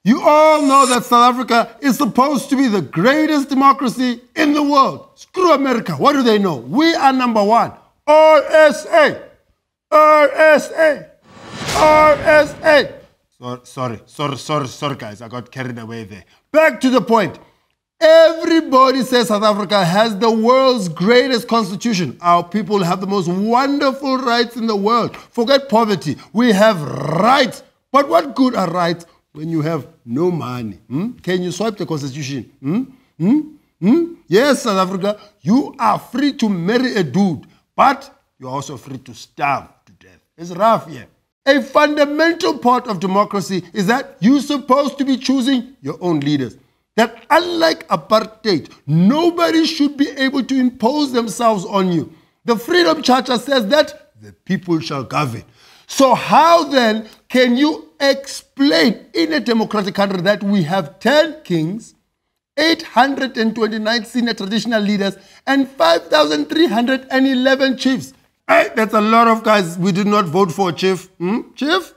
You all know that South Africa is supposed to be the greatest democracy in the world. Screw America. What do they know? We are number one. RSA. RSA. RSA. Sorry, guys. I got carried away there. Back to the point. Everybody says South Africa has the world's greatest constitution. Our people have the most wonderful rights in the world. Forget poverty. We have rights. But what good are rights when you have no money? Can you swipe the constitution? Yes, South Africa, you are free to marry a dude, but you're also free to starve to death. It's rough here. A fundamental part of democracy is that you're supposed to be choosing your own leaders. That unlike apartheid, nobody should be able to impose themselves on you. The Freedom Charter says that the people shall govern. So how then can you explain in a democratic country that we have 10 kings, 829 senior traditional leaders, and 5,311 chiefs? Hey, that's a lot of guys we did not vote for, Chief. Chief?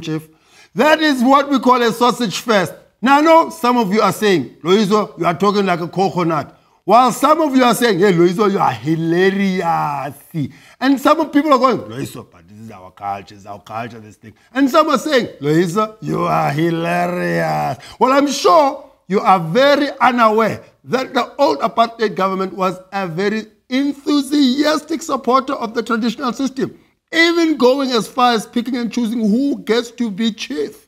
Chief. That is what we call a sausage fest. Now, I know some of you are saying, Loyiso, you are talking like a coconut. While some of you are saying, hey, Loyiso, you are hilarious. And some people are going, Loyiso, but this is our culture, this thing. And some are saying, Loyiso, you are hilarious. Well, I'm sure you are very unaware that the old apartheid government was a very enthusiastic supporter of the traditional system, even going as far as picking and choosing who gets to be chief.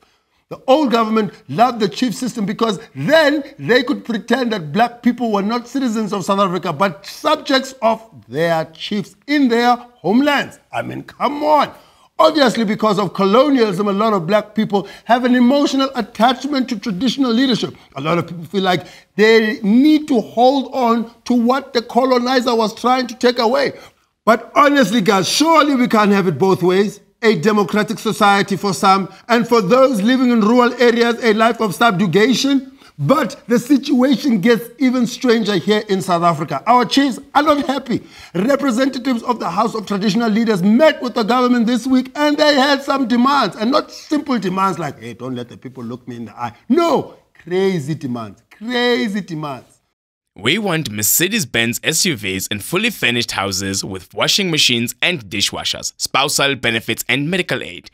The old government loved the chief system because then they could pretend that black people were not citizens of South Africa, but subjects of their chiefs in their homelands. I mean, come on. Obviously, because of colonialism, a lot of black people have an emotional attachment to traditional leadership. A lot of people feel like they need to hold on to what the colonizer was trying to take away. But honestly, guys, surely we can't have it both ways. A democratic society for some, and for those living in rural areas, a life of subjugation. But the situation gets even stranger here in South Africa. Our chiefs are not happy. Representatives of the House of Traditional Leaders met with the government this week, and they had some demands, and not simple demands like, hey, don't let the people look me in the eye. No, crazy demands, crazy demands. We want Mercedes-Benz SUVs in fully furnished houses with washing machines and dishwashers, spousal benefits and medical aid.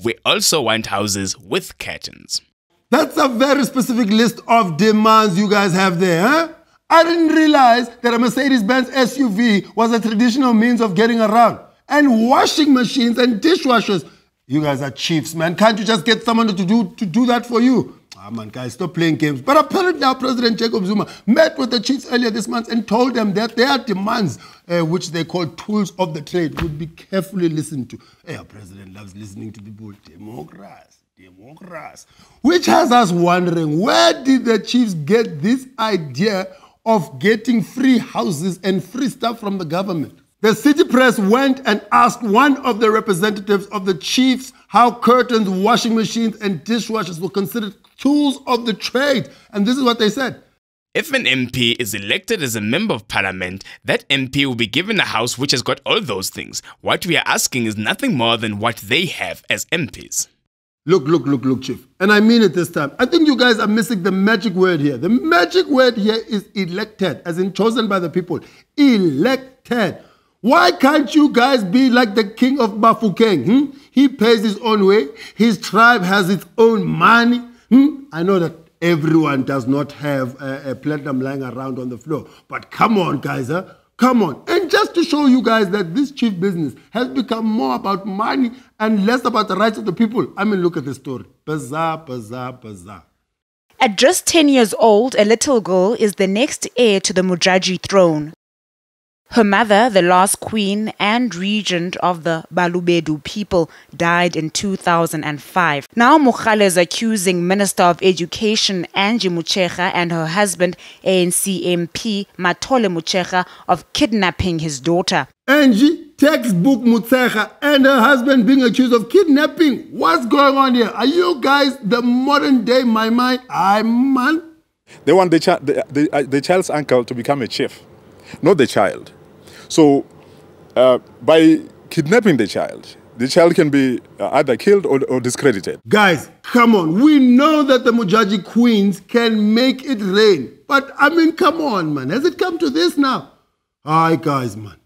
We also want houses with curtains. That's a very specific list of demands you guys have there, huh? I didn't realize that a Mercedes-Benz SUV was a traditional means of getting around. And washing machines and dishwashers. You guys are chiefs, man. Can't you just get someone to do that for you? Ah, man, guys, stop playing games. But apparently now President Jacob Zuma met with the chiefs earlier this month and told them that their demands, which they call tools of the trade, would be carefully listened to. Hey, our president loves listening to people. Democracy. Which has us wondering, where did the chiefs get this idea of getting free houses and free stuff from the government? The city press went and asked one of the representatives of the chiefs how curtains, washing machines, and dishwashers were considered tools of the trade. And this is what they said. If an MP is elected as a member of parliament, that MP will be given a house which has got all those things. What we are asking is nothing more than what they have as MPs. Look, Chief. And I mean it this time. I think you guys are missing the magic word here. The magic word here is elected, as in chosen by the people. Elected. Why can't you guys be like the king of Bafokeng? He pays his own way. His tribe has its own money. I know that everyone does not have a platinum lying around on the floor. But come on, guys. Come on. And just to show you guys that this chief business has become more about money and less about the rights of the people. I mean, look at the story. Bizarre. At just 10 years old, a little girl is the next heir to the Mujaji throne. Her mother, the last queen and regent of the Balobedu people, died in 2005. Now Mogale is accusing Minister of Education Angie Motshekga and her husband, ANC MP Mathole Motshekga, of kidnapping his daughter. Angie, textbook Motshekga, and her husband being accused of kidnapping. What's going on here? Are you guys the modern day Mai? I'm man. They want the child's uncle to become a chief, not the child. So, by kidnapping the child, the child can be either killed or discredited. Guys, come on. We know that the Mujaji queens can make it rain. But I mean, come on, man. Has it come to this now? Aye, guys, man.